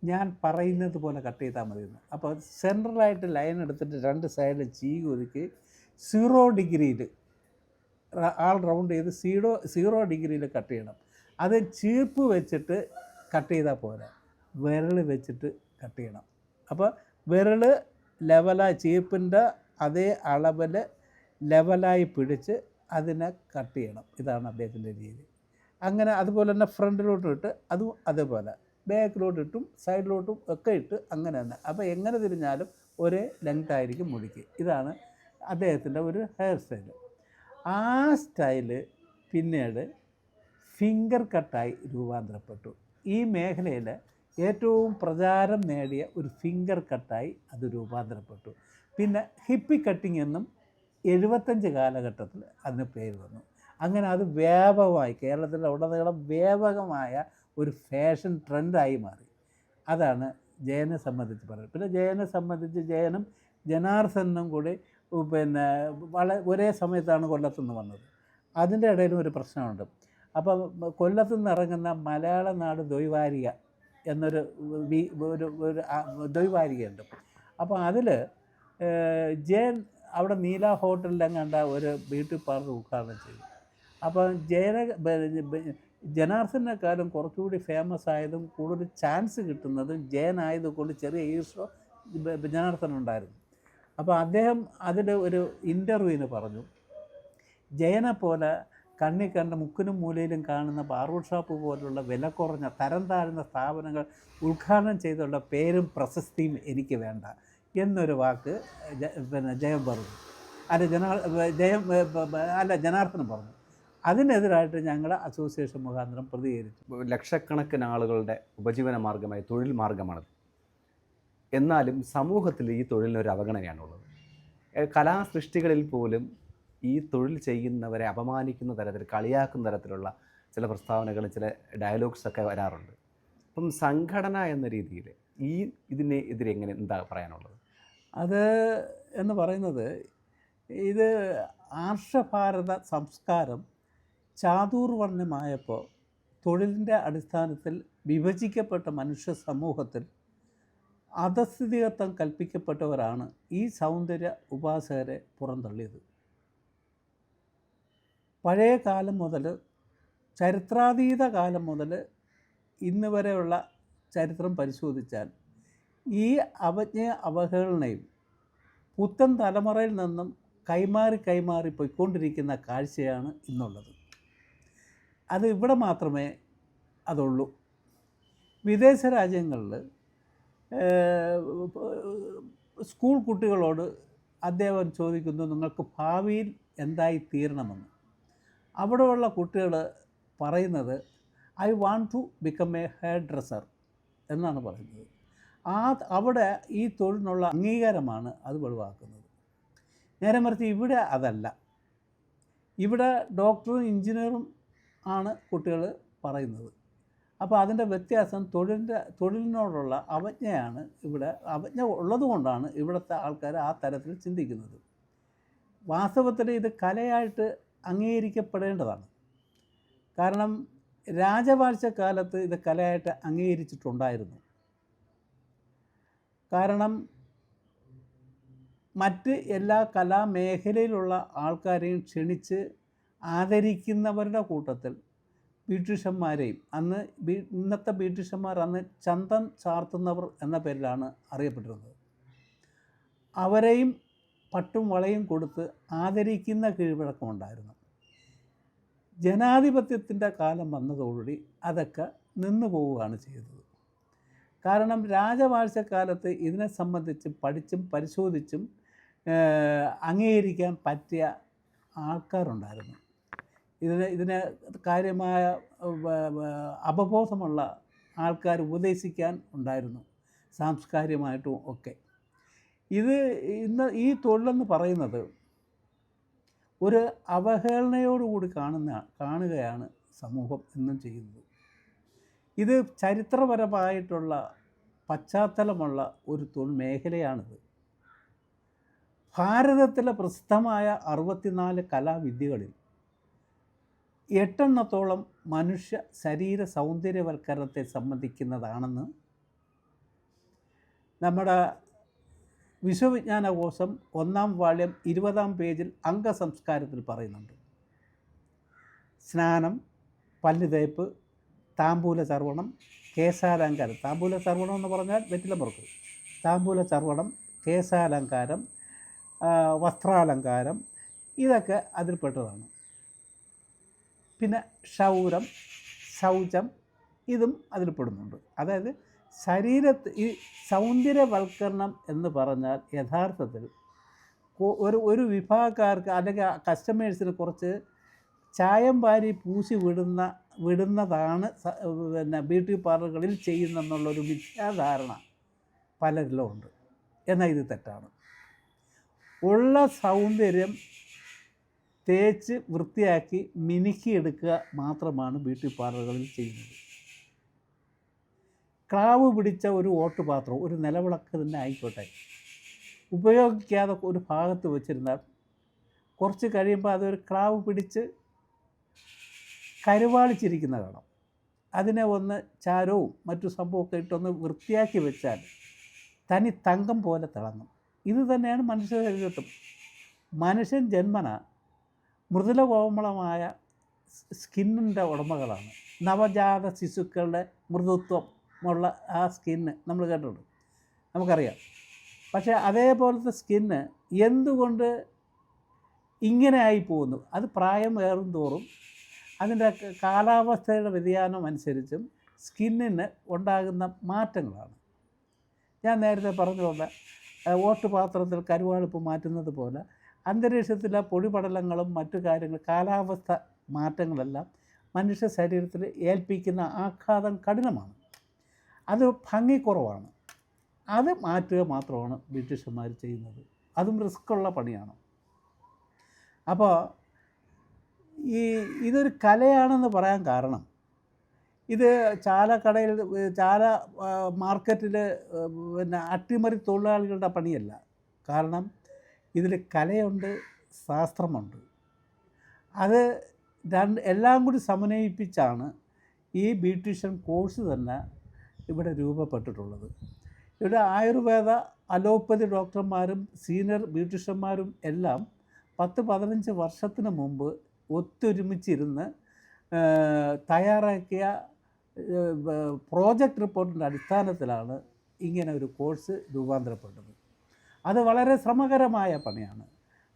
[SPEAKER 3] ഞാൻ പറയുന്നത് പോലെ കട്ട് ചെയ്താൽ മതിയെന്ന്. അപ്പോൾ സെൻട്രലായിട്ട് ലൈൻ എടുത്തിട്ട് 2 സൈഡിൽ ചീകി ഒതുക്കി 0 ഡിഗ്രിയിൽ ആൾ റൗണ്ട് ചെയ്ത് 0 ഡിഗ്രിയിൽ കട്ട് ചെയ്യണം. അത് ചീർപ്പ് വെച്ചിട്ട് കട്ട് ചെയ്താൽ പോരാ, വിരൽ വെച്ചിട്ട് കട്ട് ചെയ്യണം. അപ്പോൾ വിരൽ ലെവലായി ചീർപ്പിൻ്റെ അതേ അളവിൽ ലെവലായി പിടിച്ച് അതിനെ കട്ട് ചെയ്യണം. ഇതാണ് അദ്ദേഹത്തിൻ്റെ രീതി. അങ്ങനെ അതുപോലെ തന്നെ ഫ്രണ്ടിലോട്ടും ഇട്ട് അതും അതേപോലെ ബാക്കിലോട്ടിട്ടും സൈഡിലോട്ടും ഒക്കെ ഇട്ട് അങ്ങനെ തന്നെ. അപ്പോൾ എങ്ങനെ തിരിഞ്ഞാലും ഒരേ ലെങ്ത് ആയിരിക്കും മുടിക്ക്. ഇതാണ് അദ്ദേഹത്തിൻ്റെ ഒരു ഹെയർ സ്റ്റൈല്. ആ സ്റ്റൈല് പിന്നീട് ഫിംഗർ കട്ടായി രൂപാന്തരപ്പെട്ടു. ഈ മേഖലയിൽ ഏറ്റവും പ്രചാരം നേടിയ ഒരു ഫിംഗർ കട്ടായി അത് രൂപാന്തരപ്പെട്ടു. പിന്നെ ഹിപ്പി കട്ടിംഗ് എന്നും 75 കാലഘട്ടത്തിൽ അതിന് പേര് വന്നു. അങ്ങനെ അത് വ്യാപകമായി കേരളത്തിലെ ഉടനീളം വ്യാപകമായ ഒരു ഫാഷൻ ട്രെൻഡായി മാറി. അതാണ് ജയനെ സംബന്ധിച്ച് പറയുന്നത്. പിന്നെ ജയനെ സംബന്ധിച്ച് ജയനും ജനാർദ്ദനും കൂടി പിന്നെ ഒരേ സമയത്താണ് കൊല്ലത്തുനിന്ന് വന്നത്. അതിൻ്റെ ഇടയിലും ഒരു പ്രശ്നമുണ്ട്. അപ്പം കൊല്ലത്തുനിന്ന് ഇറങ്ങുന്ന മലയാള നാട് ദ്വൈവാരിക എന്നൊരു ദ്വൈവാരികയുണ്ട്. അപ്പോൾ അതിൽ ജയൻ അവിടെ നീല ഹോട്ടലിലെങ്ങാണ്ട ഒരു ബ്യൂട്ടി പാർലർ ഉദ്ഘാടനം ചെയ്തു. അപ്പോൾ ജനാർദ്ദനേക്കാളും കുറച്ചുകൂടി ഫേമസ് ആയതും കൂടുതൽ ചാൻസ് കിട്ടുന്നതും ജയൻ ആയതുകൊണ്ട് ചെറിയ ഈർഷ്യ ജനാർദ്ദനുണ്ടായിരുന്നു. അപ്പോൾ അദ്ദേഹം അതിൽ ഒരു ഇൻ്റർവ്യൂവിന് പറഞ്ഞു, ജയനെ പോലെ കണ്ണി കണ്ട മുക്കിനും മൂലയിലും കാണുന്ന ബാർബർ ഷോപ്പ് പോലുള്ള വില കുറഞ്ഞ തരം താഴ്ന്ന സ്ഥാപനങ്ങൾ ഉദ്ഘാടനം ചെയ്തുള്ള പേരും പ്രശസ്തിയും എനിക്ക് വേണ്ട എന്നൊരു വാക്ക് ജയൻ പറഞ്ഞു. ജനാർദ്ദനം പറഞ്ഞു. അതിനെതിരായിട്ട് ഞങ്ങൾ അസോസിയേഷൻ മുഖാന്തരം പ്രതികരിച്ചു.
[SPEAKER 1] ലക്ഷക്കണക്കിന് ആളുകളുടെ ഉപജീവന മാർഗമായി തൊഴിൽ മാർഗമാണത്. എന്നാലും സമൂഹത്തിൽ ഈ തൊഴിലിനൊരു അവഗണനയാണുള്ളത്. കലാസൃഷ്ടികളിൽ പോലും ഈ തൊഴിൽ ചെയ്യുന്നവരെ അപമാനിക്കുന്ന തരത്തിൽ, കളിയാക്കുന്ന തരത്തിലുള്ള ചില പ്രസ്താവനകളും ചില ഡയലോഗ്സൊക്കെ വരാറുണ്ട്. അപ്പം സംഘടന എന്ന രീതിയിൽ ഇതിനെതിരെ എന്താ പറയാനുള്ളത്?
[SPEAKER 3] അത് എന്ന് പറയുന്നത്, ഇത് ആർഷഭാരത സംസ്കാരം ചാതുർവർണ്ണമായപ്പോൾ തൊഴിലിൻ്റെ അടിസ്ഥാനത്തിൽ വിഭജിക്കപ്പെട്ട മനുഷ്യ സമൂഹത്തിൽ അധസ്ഥിതികത്വം കൽപ്പിക്കപ്പെട്ടവരാണ് ഈ സൗന്ദര്യ ഉപാസകരെ പുറന്തള്ളിയത്. പഴയ കാലം മുതൽ, ചരിത്രാതീത കാലം മുതൽ ഇന്ന് വരെയുള്ള ചരിത്രം പരിശോധിച്ചാൽ ഈ അവഹേളനയും പുത്തൻ തലമുറയിൽ നിന്നും കൈമാറി പോയിക്കൊണ്ടിരിക്കുന്ന കാഴ്ചയാണ് ഇന്നുള്ളത്. അത് ഇവിടെ മാത്രമേ അതുള്ളൂ. വിദേശ രാജ്യങ്ങളിൽ സ്കൂൾ കുട്ടികളോട് അദ്ദേഹം ചോദിക്കുന്നു, നിങ്ങൾക്ക് ഭാവിയിൽ എന്തായി തീരണമെന്ന്. അവിടെയുള്ള കുട്ടികൾ പറയുന്നത്, I want to become a hairdresser എന്നാണ് പറയുന്നത്. അവിടെ ഈ തൊഴിലിനുള്ള അംഗീകാരമാണ് അത് വെളിവാക്കുന്നത്. നേരെ മറിച്ച് ഇവിടെ അതല്ല. ഇവിടെ ഡോക്ടറും എഞ്ചിനീയറും ആണ് കുട്ടികൾ പറയുന്നത്. അപ്പോൾ അതിൻ്റെ വ്യത്യാസം തൊഴിലിനോടുള്ള അവജ്ഞയാണ്. ഇവിടെ അവജ്ഞ ഉള്ളതുകൊണ്ടാണ് ഇവിടുത്തെ ആൾക്കാർ ആ തരത്തിൽ ചിന്തിക്കുന്നത്. വാസ്തവത്തിൽ ഇത് കലയായിട്ട് അംഗീകരിക്കപ്പെടേണ്ടതാണ്. കാരണം രാജവാഴ്ചക്കാലത്ത് ഇത് കലയായിട്ട് അംഗീകരിച്ചിട്ടുണ്ടായിരുന്നു. കാരണം മറ്റ് എല്ലാ കലാമേഖലയിലുള്ള ആൾക്കാരെയും ക്ഷണിച്ച് ആദരിക്കുന്നവരുടെ കൂട്ടത്തിൽ ബ്യൂട്ടീഷ്യന്മാരെയും, ഇന്നത്തെ ബ്യൂട്ടീഷ്യന്മാർ അന്ന് ചന്തം ചാർത്തുന്നവർ എന്ന പേരിലാണ് അറിയപ്പെട്ടിരുന്നത്, അവരെയും പട്ടും വളയും കൊടുത്ത് ആദരിക്കുന്ന കീഴ്വഴക്കമുണ്ടായിരുന്നു. ജനാധിപത്യത്തിൻ്റെ കാലം വന്നതോടുകൂടി അതൊക്കെ നിന്നു പോവുകയാണ് ചെയ്തത്. കാരണം രാജവാഴ്ചക്കാലത്ത് ഇതിനെ സംബന്ധിച്ച് പഠിച്ചും പരിശോധിച്ചും അംഗീകരിക്കാൻ പറ്റിയ ആൾക്കാരുണ്ടായിരുന്നു. ഇതിന് കാര്യമായ അവബോധമുള്ള ആൾക്കാർ ഉപദേശിക്കാൻ ഉണ്ടായിരുന്നു, സാംസ്കാരികമായിട്ടും ഒക്കെ. ഇന്ന് ഈ തൊഴിലെന്ന് പറയുന്നത് ഒരു അവഹേളനയോടുകൂടി കാണുകയാണ് സമൂഹം എന്നും ചെയ്യുന്നത്. ഇത് ചരിത്രപരമായിട്ടുള്ള പശ്ചാത്തലമുള്ള ഒരു തൊഴിൽ മേഖലയാണിത്. ഭാരതത്തിലെ പ്രസിദ്ധമായ 64 കലാവിദ്യകളിൽ 8 മനുഷ്യ ശരീര സൗന്ദര്യവൽക്കരണത്തെ സംബന്ധിക്കുന്നതാണെന്ന് നമ്മുടെ വിശ്വവിജ്ഞാനകോശം 1-ാം വാള്യം 20-ാം പേജിൽ അംഗസംസ്കാരത്തിൽ പറയുന്നുണ്ട്. സ്നാനം, പല്ലുതേപ്പ്, താമ്പൂല ചർവണം, കേശാലങ്കാരം. താമ്പൂല ചർവണം എന്ന് പറഞ്ഞാൽ വെറ്റില മുറുക്ക്. താമ്പൂല ചർവണം, കേശാലങ്കാരം, വസ്ത്രാലങ്കാരം, ഇതൊക്കെ അതിൽപ്പെട്ടതാണ്. പിന്നെ ക്ഷൗരം, ശൗചം, ഇതും അതിൽപ്പെടുന്നുണ്ട്. അതായത് ഈ സൗന്ദര്യവൽക്കരണം എന്ന് പറഞ്ഞാൽ യഥാർത്ഥത്തിൽ ഒരു വിഭാഗക്കാർക്ക് അല്ലെങ്കിൽ കസ്റ്റമേഴ്സിന് കുറച്ച് ചായം വാരി പൂശി വിടുന്നതാണ് പിന്നെ ബ്യൂട്ടി പാർലറുകളിൽ ചെയ്യുന്നെന്നുള്ളൊരു മിഥ്യാധാരണ പലരിലും ഉണ്ട്. എന്നാൽ ഇത് തെറ്റാണ്. ഉള്ള സൗന്ദര്യം തേച്ച് വൃത്തിയാക്കി മിനുക്കിയെടുക്കുക മാത്രമാണ് ബ്യൂട്ടി പാർലറുകളിൽ ചെയ്യുന്നത്. ക്ലാവ് പിടിച്ച ഒരു ഓട്ടുപാത്രം, ഒരു നിലവിളക്ക് തന്നെ ആയിക്കോട്ടെ, ഉപയോഗിക്കാതെ ഒരു ഭാഗത്ത് വെച്ചിരുന്നാൽ കുറച്ച് കഴിയുമ്പോൾ അതൊരു ക്ലാവ് പിടിച്ച് കരുവാളിച്ചിരിക്കുന്ന കാണാം. അതിനെ ഒന്ന് ചാരവും മറ്റു സംഭവമൊക്കെ ഇട്ടൊന്ന് വൃത്തിയാക്കി വെച്ചാൽ തനി തങ്കം പോലെ തിളങ്ങും. ഇത് തന്നെയാണ് മനുഷ്യ ശരീരത്തും. മനുഷ്യൻ ജന്മന മൃദുല കോമളമായ സ്കിന്നിൻ്റെ ഉടമകളാണ്. നവജാത ശിശുക്കളുടെ മൃദുത്വമുള്ള ആ സ്കിന്ന് നമ്മൾ കേട്ടിട്ടുണ്ട്, നമുക്കറിയാം. പക്ഷേ അതേപോലത്തെ സ്കിന്ന് എന്തുകൊണ്ട് ഇങ്ങനെ ആയി പോകുന്നു? അത് പ്രായം ഏറും തോറും അതിൻ്റെ കാലാവസ്ഥയുടെ വ്യതിയാനം അനുസരിച്ചും സ്കിന്നിന് ഉണ്ടാകുന്ന മാറ്റങ്ങളാണ്. ഞാൻ നേരത്തെ പറഞ്ഞുകൊണ്ട് ഓട്ടുപാത്രത്തിൽ കരുവാളിപ്പ് മാറ്റുന്നത് പോലെ അന്തരീക്ഷത്തിലെ പൊടിപടലങ്ങളും മറ്റു കാര്യങ്ങൾ, കാലാവസ്ഥ മാറ്റങ്ങളെല്ലാം മനുഷ്യ ശരീരത്തിൽ ഏൽപ്പിക്കുന്ന ആഘാതം കഠിനമാണ്. അത് ഭംഗിക്കുറവാണ്. അത് മാറ്റുക മാത്രമാണ് ബ്യൂട്ടീഷ്യന്മാർ ചെയ്യുന്നത്. അതും റിസ്ക്കുള്ള പണിയാണ്. അപ്പോൾ ഇതൊരു കലയാണെന്ന് പറയാൻ കാരണം, ഇത് ചാല മാർക്കറ്റിൽ പിന്നെ അട്ടിമറി തൊഴിലാളികളുടെ പണിയല്ല. കാരണം ഇതിൽ കലയുണ്ട്, ശാസ്ത്രമുണ്ട്. അത് എല്ലാം കൂടി സമന്വയിപ്പിച്ചാണ് ഈ ബ്യൂട്ടീഷ്യൻ കോഴ്സ് തന്നെ ഇവിടെ രൂപപ്പെട്ടിട്ടുള്ളത്. ഇവിടെ ആയുർവേദ, അലോപ്പതി ഡോക്ടർമാരും സീനിയർ ബ്യൂട്ടീഷ്യന്മാരും എല്ലാം 10-15 വർഷത്തിന് മുമ്പ് ഒത്തൊരുമിച്ചിരുന്ന് തയ്യാറാക്കിയ പ്രോജക്റ്റ് റിപ്പോർട്ടിൻ്റെ അടിസ്ഥാനത്തിലാണ് ഇങ്ങനെ ഒരു കോഴ്സ് രൂപാന്തരപ്പെട്ടത്. അത് വളരെ ശ്രമകരമായ പണിയാണ്.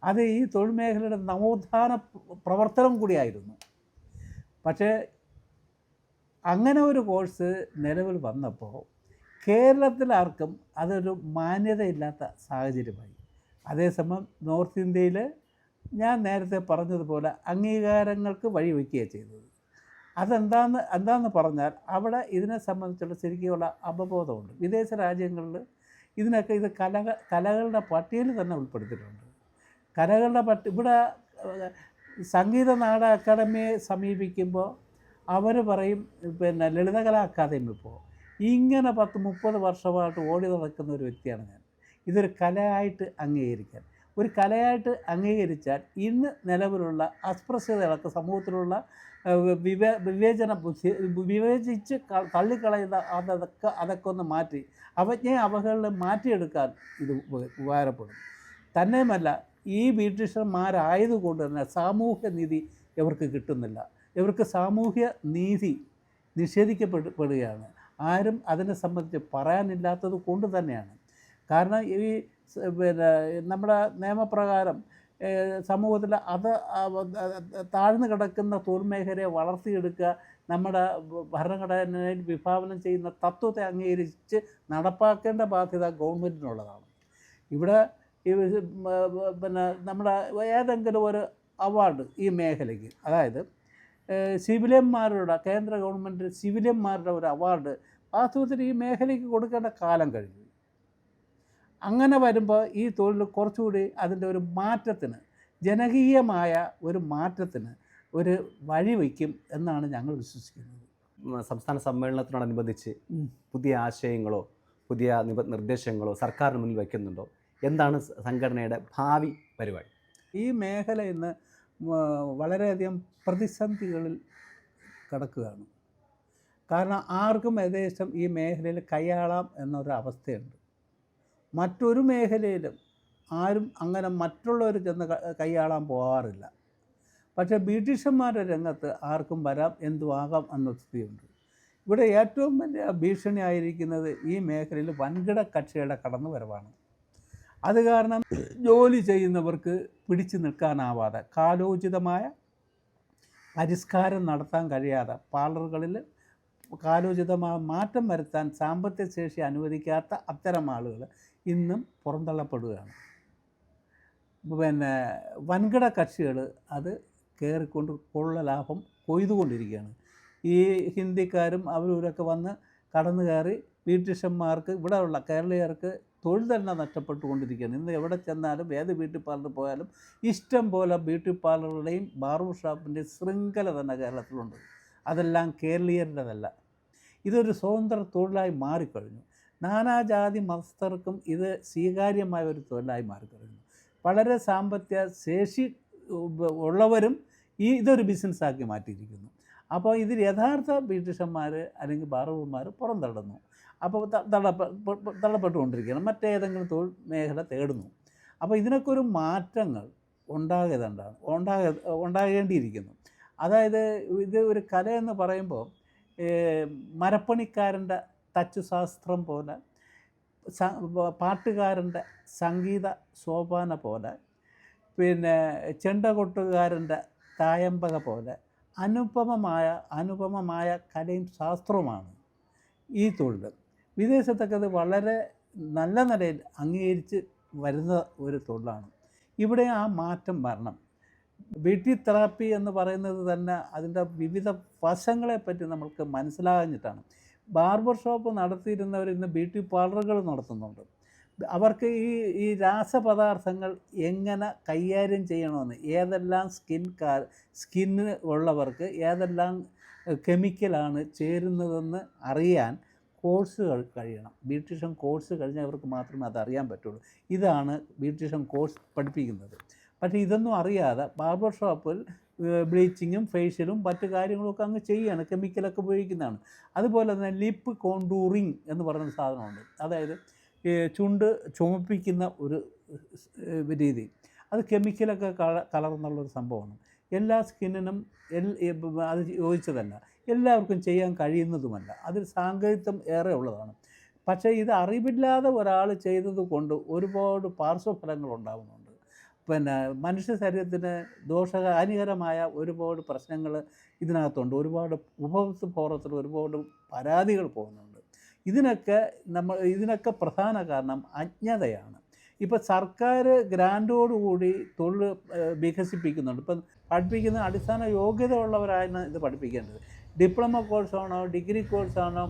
[SPEAKER 3] അത് ഈ തൊഴിൽ മേഖലയുടെ നവോത്ഥാന പ്രവർത്തനം കൂടിയായിരുന്നു. പക്ഷേ അങ്ങനെ ഒരു കോഴ്സ് നിലവിൽ വന്നപ്പോൾ കേരളത്തിലാർക്കും അതൊരു മാന്യതയില്ലാത്ത സാഹചര്യമായി. അതേസമയം നോർത്ത് ഇന്ത്യയിൽ ഞാൻ നേരത്തെ പറഞ്ഞതുപോലെ അംഗീകാരങ്ങൾക്ക് വഴിവെക്കുകയാണ് ചെയ്തത്. എന്താണെന്ന് പറഞ്ഞാൽ അവിടെ ഇതിനെ സംബന്ധിച്ചുള്ള ശരിക്കുള്ള അവബോധമുണ്ട്. വിദേശ രാജ്യങ്ങളിൽ ഇതിനൊക്കെ ഇത് കലകളുടെ പട്ടികയിൽ തന്നെ ഉൾപ്പെടുത്തിയിട്ടുണ്ട്. കലകളുടെ ഇവിടെ സംഗീത നാടക അക്കാദമിയെ സമീപിക്കുമ്പോൾ അവർ പറയും പിന്നെ ലളിതകലാ അക്കാദമി ഇപ്പോൾ ഇങ്ങനെ 10-30 വർഷമായിട്ട് ഓടി നടക്കുന്ന ഒരു വ്യക്തിയാണ് ഞാൻ. ഇതൊരു കലയായിട്ട് അംഗീകരിക്കാൻ, ഒരു കലയായിട്ട് അംഗീകരിച്ചാൽ ഇന്ന് നിലവിലുള്ള അസ്പൃശ്യതകളൊക്കെ സമൂഹത്തിലുള്ള വിവേചിച്ച് തള്ളിക്കളയുന്ന അതൊക്കെ ഒന്ന് മാറ്റി അവജ്ഞയെ അവഹേളനം മാറ്റിയെടുക്കാൻ ഇത് ഉപകാരപ്പെടും. തന്നെയുമല്ല, ഈ ബ്രിട്ടീഷന്മാരായതുകൊണ്ട് തന്നെ സാമൂഹ്യ നീതി ഇവർക്ക് കിട്ടുന്നില്ല. ഇവർക്ക് സാമൂഹ്യ നീതി നിഷേധിക്കപ്പെടുകയാണ്. ആരും അതിനെ സംബന്ധിച്ച് പറയാനില്ലാത്തത് കൊണ്ട് തന്നെയാണ്. കാരണം ഈ പിന്നെ നമ്മുടെ നിയമപ്രകാരം സമൂഹത്തിൽ താഴ്ന്നു കിടക്കുന്ന തൊഴിൽ മേഖലയെ വളർത്തിയെടുക്കുക, നമ്മുടെ ഭരണഘടനയിൽ വിഭാവനം ചെയ്യുന്ന തത്വത്തെ അംഗീകരിച്ച് നടപ്പാക്കേണ്ട ബാധ്യത ഗവൺമെൻറ്റിനുള്ളതാണ്. ഇവിടെ പിന്നെ നമ്മുടെ ഏതെങ്കിലും ഒരു അവാർഡ് ഈ മേഖലയ്ക്ക്, അതായത് സിവിലിയന്മാരുടെ കേന്ദ്ര ഗവൺമെൻറ് സിവിലിയന്മാരുടെ ഒരു അവാർഡ് വാസ്തവത്തിൽ ഈ മേഖലയ്ക്ക് കൊടുക്കേണ്ട കാലം കഴിഞ്ഞു. അങ്ങനെ വരുമ്പോൾ ഈ തൊഴിൽ കുറച്ചുകൂടി അതിൻ്റെ ഒരു മാറ്റത്തിന്, ജനകീയമായ ഒരു മാറ്റത്തിന് ഒരു വഴി വയ്ക്കും എന്നാണ് ഞങ്ങൾ വിശ്വസിക്കുന്നത്.
[SPEAKER 1] സംസ്ഥാന സമ്മേളനത്തിനോടനുബന്ധിച്ച് പുതിയ ആശയങ്ങളോ പുതിയ നിർദ്ദേശങ്ങളോ സർക്കാരിന് മുന്നിൽ വയ്ക്കുന്നുണ്ടോ? എന്താണ് സംഘടനയുടെ ഭാവി പരിപാടി?
[SPEAKER 3] ഈ മേഖല ഇന്ന് വളരെയധികം പ്രതിസന്ധികളിൽ കിടക്കുകയാണ്. കാരണം ആർക്കും ഏകദേശം ഈ മേഖലയിൽ കൈയാളാം എന്നൊരവസ്ഥയുണ്ട്. മറ്റൊരു മേഖലയിലും ആരും അങ്ങനെ മറ്റുള്ളവർ ചെന്ന് കൈയാളാൻ പോകാറില്ല. പക്ഷേ ബ്രിട്ടീഷന്മാരുടെ രംഗത്ത് ആർക്കും വരാം, എന്തുമാകാം എന്ന സ്ഥിതിയുണ്ട്. ഇവിടെ ഏറ്റവും വലിയ ഭീഷണിയായിരിക്കുന്നത് ഈ മേഖലയിൽ വൻകിട കക്ഷികളുടെ കടന്നുവരവാണ്. അത് കാരണം ജോലി ചെയ്യുന്നവർക്ക് പിടിച്ചു നിൽക്കാനാവാതെ, കാലോചിതമായ പരിഷ്കാരം നടത്താൻ കഴിയാതെ, പാർലറുകളിൽ കാലോചിതമായ മാറ്റം വരുത്താൻ സാമ്പത്തിക ശേഷി അനുവദിക്കാത്ത അത്തരം ആളുകൾ ഇന്നും പുറന്തള്ളപ്പെടുകയാണ്. പിന്നെ വൻകിട കക്ഷികൾ അത് കയറിക്കൊണ്ട് കൊള്ള ലാഭം കൊയ്തുകൊണ്ടിരിക്കുകയാണ്. ഈ ഹിന്ദിക്കാരും അവരൊക്കെ വന്ന് കടന്നു കയറി ബ്രിട്ടീഷന്മാർക്ക്, ഇവിടെയുള്ള കേരളീയർക്ക് തൊഴിൽ തന്നെ നഷ്ടപ്പെട്ടുകൊണ്ടിരിക്കുകയാണ്. ഇന്ന് എവിടെ ചെന്നാലും ഏത് ബ്യൂട്ടി പാർലറിൽ പോയാലും ഇഷ്ടം പോലെ ബ്യൂട്ടി പാർലറുടെയും ബാർബർ ഷോപ്പിൻ്റെയും ശൃംഖല തന്നെ കേരളത്തിലുണ്ട്. അതെല്ലാം കേരളീയരുടേതല്ല. ഇതൊരു സ്വതന്ത്ര തൊഴിലായി മാറിക്കഴിഞ്ഞു. നാനാജാതി മതസ്ഥർക്കും ഇത് സ്വീകാര്യമായ ഒരു തൊഴിലായി മാറിക്കഴിഞ്ഞു. വളരെ സാമ്പത്തിക ശേഷി ഉള്ളവരും ഇതൊരു ബിസിനസ്സാക്കി മാറ്റിയിരിക്കുന്നു. അപ്പോൾ ഇതിൽ യഥാർത്ഥ ബ്രിട്ടീഷന്മാർ അല്ലെങ്കിൽ ബാർബർമാർ പുറന്തള്ളുന്നു. അപ്പോൾ തള്ളപ്പെട്ടുകൊണ്ടിരിക്കുകയാണ്. മറ്റേതെങ്കിലും തൊഴിൽ മേഖല തേടുന്നു. അപ്പോൾ ഇതിനൊക്കെ ഒരു മാറ്റങ്ങൾ ഉണ്ടാകേണ്ടിയിരിക്കുന്നു. അതായത് ഇത് ഒരു കലയെന്ന് പറയുമ്പോൾ മരപ്പണിക്കാരൻ്റെ തച്ചുശാസ്ത്രം പോലെ, പാട്ടുകാരൻ്റെ സംഗീത സോപാന പോലെ, പിന്നെ ചെണ്ടകൊട്ടുകാരൻ്റെ തായമ്പക പോലെ അനുപമമായ കലയും ശാസ്ത്രവുമാണ് ഈ തൊഴിൽ. വിദേശത്തൊക്കെ അത് വളരെ നല്ല നിലയിൽ അംഗീകരിച്ച് വരുന്ന ഒരു തൊഴിലാണ്. ഇവിടെ ആ മാറ്റം വരണം. ബ്യൂട്ടി തെറാപ്പി എന്ന് പറയുന്നത് തന്നെ അതിൻ്റെ വിവിധ വശങ്ങളെപ്പറ്റി നമുക്ക് മനസ്സിലാകാഞ്ഞിട്ടാണ്. ബാർബർ ഷോപ്പ് നടത്തിയിരുന്നവർ ഇന്ന് ബ്യൂട്ടി പാർലറുകൾ നടത്തുന്നുണ്ട്. അവർക്ക് ഈ രാസപദാർത്ഥങ്ങൾ എങ്ങനെ കൈകാര്യം ചെയ്യണമെന്ന്, ഏതെല്ലാം സ്കിന്നിന് ഉള്ളവർക്ക് ഏതെല്ലാം കെമിക്കലാണ് ചേരുന്നതെന്ന് അറിയാൻ കോഴ്സുകൾ കഴിയണം. ബ്യൂട്ടീഷ്യൻ കോഴ്സ് കഴിഞ്ഞവർക്ക് മാത്രമേ അതറിയാൻ പറ്റുള്ളൂ. ഇതാണ് ബ്യൂട്ടീഷ്യൻ കോഴ്സ് പഠിപ്പിക്കുന്നത്. പക്ഷേ ഇതൊന്നും അറിയാതെ ബാർബർ ഷോപ്പിൽ ബ്ലീച്ചിങ്ങും ഫേഷ്യലും മറ്റു കാര്യങ്ങളൊക്കെ അങ്ങ് ചെയ്യുകയാണ്, കെമിക്കലൊക്കെ ഉപയോഗിക്കുന്നതാണ്. അതുപോലെ തന്നെ ലിപ്പ് കോണ്ടൂറിങ് എന്ന് പറയുന്ന സാധനമുണ്ട്. അതായത് ചുണ്ട് ചുമപ്പിക്കുന്ന ഒരു രീതി, അത് കെമിക്കലൊക്കെ കലർന്നുള്ളൊരു സംഭവമാണ്. എല്ലാ സ്കിന്നിനും അത് യോജിച്ചതല്ല, എല്ലാവർക്കും ചെയ്യാൻ കഴിയുന്നതുമല്ല. അതിൽ സാങ്കേതികം ഏറെ ഉള്ളതാണ്. പക്ഷേ ഇത് അറിവില്ലാതെ ഒരാൾ ചെയ്തത് കൊണ്ട് ഒരുപാട് പാർശ്വഫലങ്ങൾ ഉണ്ടാകുന്നുണ്ട്. പിന്നെ മനുഷ്യ ശരീരത്തിന് ഹാനികരമായ ഒരുപാട് പ്രശ്നങ്ങൾ ഇതിനകത്തുണ്ട്. ഒരുപാട് ഉപഭോക്തൃ ഫോറത്തിൽ ഒരുപാട് പരാതികൾ പോകുന്നുണ്ട്. ഇതിനൊക്കെ പ്രധാന കാരണം അജ്ഞതയാണ്. ഇപ്പോൾ സർക്കാർ ഗ്രാൻറ്റോടുകൂടി തൊഴിൽ വികസിപ്പിക്കുന്നുണ്ട്. ഇപ്പം പഠിപ്പിക്കുന്ന അടിസ്ഥാന യോഗ്യത ഉള്ളവരാണ് ഇത് പഠിപ്പിക്കേണ്ടത്. ഡിപ്ലോമ കോഴ്സാണോ, ഡിഗ്രി കോഴ്സാണോ,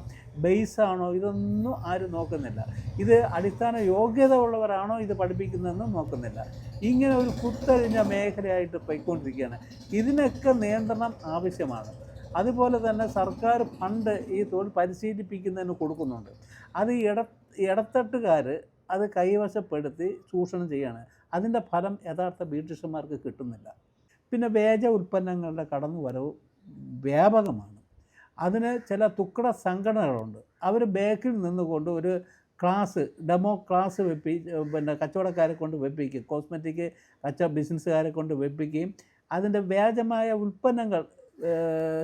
[SPEAKER 3] ബേസാണോ, ഇതൊന്നും ആരും നോക്കുന്നില്ല. ഇത് അടിസ്ഥാന യോഗ്യത ഉള്ളവരാണോ ഇത് പഠിപ്പിക്കുന്നതെന്നും നോക്കുന്നില്ല. ഇങ്ങനെ ഒരു കുത്തഴിഞ്ഞ മേഖലയായിട്ട് പോയിക്കൊണ്ടിരിക്കുകയാണ്. ഇതിനൊക്കെ നിയന്ത്രണം ആവശ്യമാണ്. അതുപോലെ തന്നെ സർക്കാർ ഫണ്ട് ഈ തൊഴിൽ പരിശീലിപ്പിക്കുന്നതിന് കൊടുക്കുന്നുണ്ട്. അത് ഇടത്തട്ടുകാർ അത് കൈവശപ്പെടുത്തി ചൂഷണം ചെയ്യുകയാണ്. അതിൻ്റെ ഫലം യഥാർത്ഥ ബ്യൂട്ടീഷ്യന്മാർക്ക് കിട്ടുന്നില്ല. പിന്നെ വ്യാജ ഉൽപ്പന്നങ്ങളുടെ കടന്നുവരവ് വ്യാപകമാണ്. അതിന് ചില തുക്കട സംഘടനകളുണ്ട്. അവർ ബാക്കിൽ നിന്നുകൊണ്ട് ഒരു ഡെമോ ക്ലാസ് പിന്നെ കച്ചവടക്കാരെ കൊണ്ട് വെപ്പിക്കും, കോസ്മെറ്റിക് ബിസിനസ്സുകാരെ കൊണ്ട് വെപ്പിക്കുകയും അതിൻ്റെ വ്യാജമായ ഉൽപ്പന്നങ്ങൾ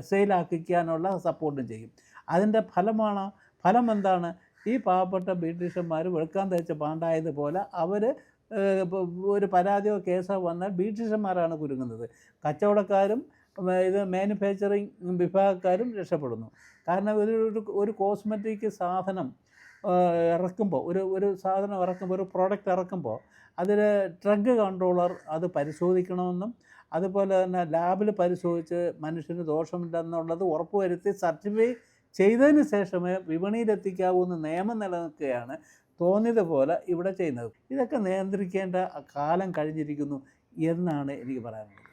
[SPEAKER 3] സെയിലാക്കിക്കാനുള്ള സപ്പോർട്ടും ചെയ്യും. അതിൻ്റെ ഫലം എന്താണ്? ഈ പാവപ്പെട്ട ബ്യൂട്ടീഷ്യന്മാർ വെളുക്കാൻ തേച്ച പാണ്ടായതുപോലെ അവർ ഒരു പരാതിയോ കേസോ വന്നാൽ ബ്യൂട്ടീഷ്യന്മാരാണ് കുരുങ്ങുന്നത്. കച്ചവടക്കാരും ഇത് മാനുഫാക്ചറിങ് വിഭാഗക്കാരും രക്ഷപ്പെടുന്നു. കാരണം ഒരു കോസ്മെറ്റിക് സാധനം ഇറക്കുമ്പോൾ ഒരു പ്രോഡക്റ്റ് ഇറക്കുമ്പോൾ അതിൽ ഡ്രഗ് കൺട്രോളർ അത് പരിശോധിക്കണമെന്നും അതുപോലെ തന്നെ ലാബിൽ പരിശോധിച്ച് മനുഷ്യന് ദോഷമില്ലെന്നുള്ളത് ഉറപ്പുവരുത്തി സർട്ടിഫൈ ചെയ്തതിന് ശേഷമേ വിപണിയിലെത്തിക്കാവൂ എന്ന് നിയമം നിലനിൽക്കുകയാണ് തോന്നിയതുപോലെ ഇവിടെ ചെയ്യുന്നത്. ഇതൊക്കെ നിയന്ത്രിക്കേണ്ട കാലം കഴിഞ്ഞിരിക്കുന്നു എന്നാണ് എനിക്ക് പറയാനുള്ളത്.